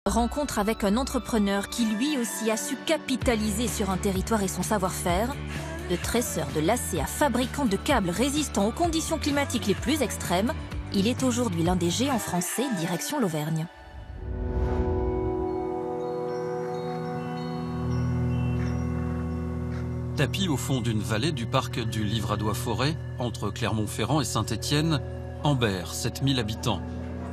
Rencontre avec un entrepreneur qui lui aussi a su capitaliser sur un territoire et son savoir-faire. De tresseur de lacets à fabricant de câbles résistants aux conditions climatiques les plus extrêmes, il est aujourd'hui l'un des géants français direction l'Auvergne. Tapis au fond d'une vallée du parc du Livradois-Forêt, entre Clermont-Ferrand et Saint-Étienne, Ambert, 7000 habitants.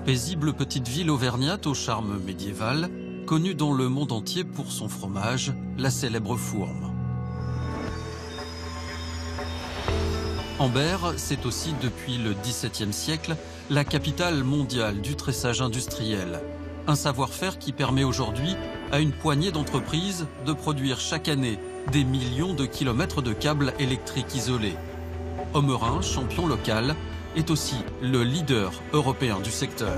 Paisible petite ville auvergnate au charme médiéval, connue dans le monde entier pour son fromage, la célèbre fourme. Ambert, c'est aussi depuis le XVIIe siècle la capitale mondiale du tressage industriel. Un savoir-faire qui permet aujourd'hui à une poignée d'entreprises de produire chaque année des millions de kilomètres de câbles électriques isolés. Ommerin, champion local, est aussi le leader européen du secteur.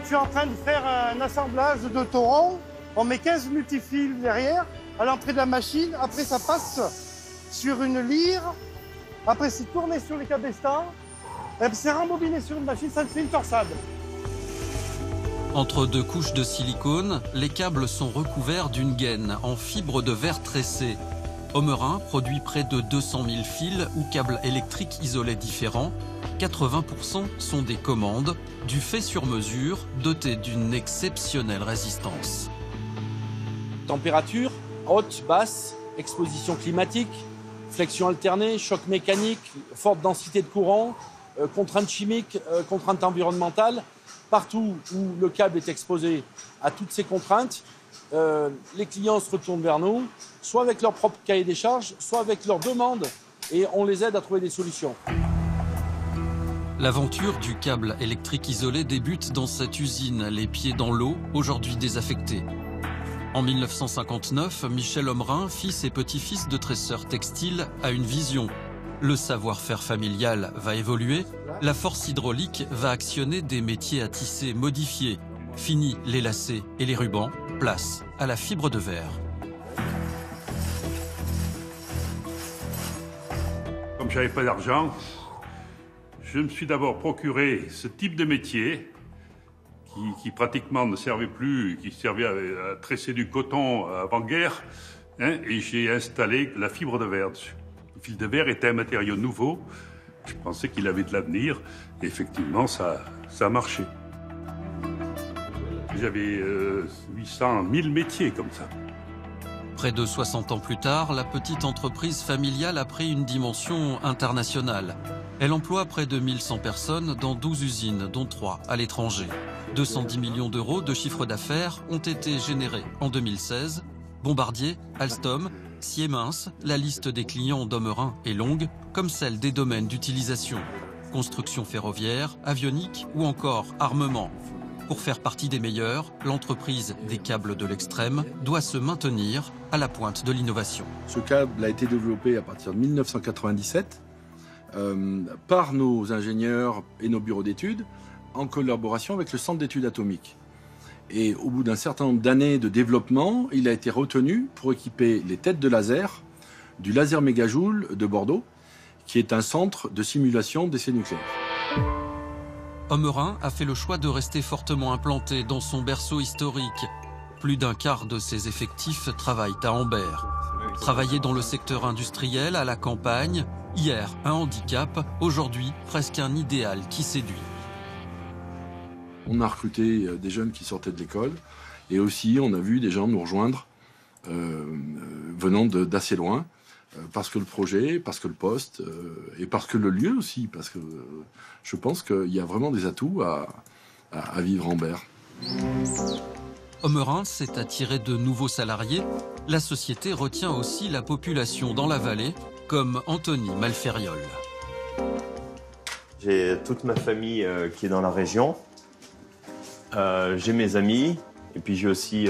Je suis en train de faire un assemblage de torons. On met 15 multifils derrière, à l'entrée de la machine. Après, ça passe sur une lyre. Après, c'est tourné sur les cabestans. C'est rembobiné sur une machine, ça fait une torsade. Entre deux couches de silicone, les câbles sont recouverts d'une gaine en fibre de verre tressé. Ommerin produit près de 200 000 fils ou câbles électriques isolés différents. 80% sont des commandes, du fait sur mesure, doté d'une exceptionnelle résistance. Température, haute, basse, exposition climatique, flexion alternée, choc mécanique, forte densité de courant, contraintes chimiques, contraintes environnementales. Partout où le câble est exposé à toutes ces contraintes, les clients se retournent vers nous, soit avec leur propre cahier des charges, soit avec leurs demandes, et on les aide à trouver des solutions. L'aventure du câble électrique isolé débute dans cette usine, les pieds dans l'eau, aujourd'hui désaffectée. En 1959, Michel Ommerin, fils et petit-fils de tresseurs textiles, a une vision. Le savoir-faire familial va évoluer, la force hydraulique va actionner des métiers à tisser modifiés. Fini les lacets et les rubans, place à la fibre de verre. Comme je n'avais pas d'argent, je me suis d'abord procuré ce type de métier qui pratiquement ne servait plus, qui servait à tresser du coton avant-guerre, et j'ai installé la fibre de verre dessus. Le fil de verre était un matériau nouveau, je pensais qu'il avait de l'avenir, et effectivement ça a marché. J'avais 800 000 métiers comme ça. Près de 60 ans plus tard, la petite entreprise familiale a pris une dimension internationale. Elle emploie près de 1100 personnes dans 12 usines, dont 3 à l'étranger. 210 millions d'euros de chiffre d'affaires ont été générés en 2016. Bombardier, Alstom, Siemens, la liste des clients d'Ommerin est longue, comme celle des domaines d'utilisation. Construction ferroviaire, avionique ou encore armement. Pour faire partie des meilleurs, l'entreprise des câbles de l'extrême doit se maintenir à la pointe de l'innovation. Ce câble a été développé à partir de 1997 par nos ingénieurs et nos bureaux d'études en collaboration avec le Centre d'études atomiques. Et au bout d'un certain nombre d'années de développement, il a été retenu pour équiper les têtes de laser du Laser Mégajoule de Bordeaux, qui est un centre de simulation d'essais nucléaires. Ommerin a fait le choix de rester fortement implanté dans son berceau historique. Plus d'un quart de ses effectifs travaillent à Ambert. Travailler dans le secteur industriel, à la campagne, hier un handicap, aujourd'hui presque un idéal qui séduit. On a recruté des jeunes qui sortaient de l'école et aussi on a vu des gens nous rejoindre venant d'assez loin parce que le projet, parce que le poste et parce que le lieu aussi, parce que je pense qu'il y a vraiment des atouts à vivre en Ambert. Ommerin s'est attiré de nouveaux salariés. La société retient aussi la population dans la vallée, comme Anthony Malfériol. J'ai toute ma famille qui est dans la région. J'ai mes amis et puis j'ai aussi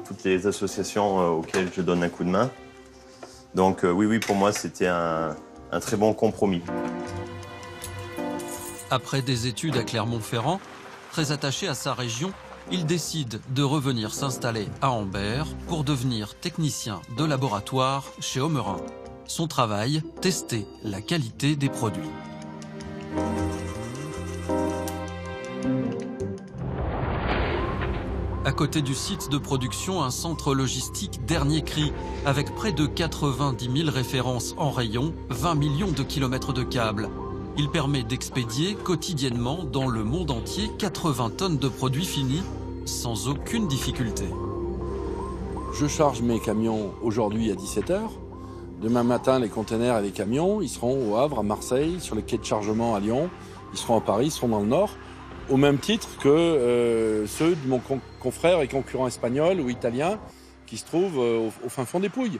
toutes les associations auxquelles je donne un coup de main. Donc oui, pour moi, c'était un très bon compromis. Après des études à Clermont-Ferrand, très attaché à sa région, il décide de revenir s'installer à Ambert pour devenir technicien de laboratoire chez Ommerin. Son travail, tester la qualité des produits. À côté du site de production, un centre logistique dernier cri, avec près de 90 000 références en rayon, 20 millions de kilomètres de câbles. Il permet d'expédier quotidiennement dans le monde entier 80 tonnes de produits finis, sans aucune difficulté. Je charge mes camions aujourd'hui à 17 h. Demain matin, les containers et les camions, ils seront au Havre, à Marseille, sur les quais de chargement à Lyon, ils seront à Paris, ils seront dans le Nord, au même titre que ceux de mon confrère et concurrent espagnol ou italien qui se trouvent au fin fond des Pouilles.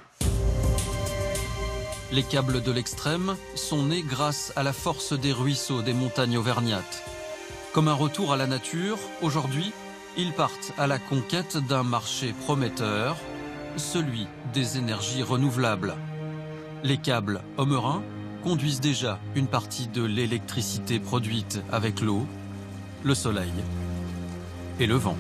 Les câbles de l'Extrême sont nés grâce à la force des ruisseaux des montagnes auvergnates. Comme un retour à la nature, aujourd'hui, ils partent à la conquête d'un marché prometteur, celui des énergies renouvelables. Les câbles Homerin conduisent déjà une partie de l'électricité produite avec l'eau, le soleil et le vent.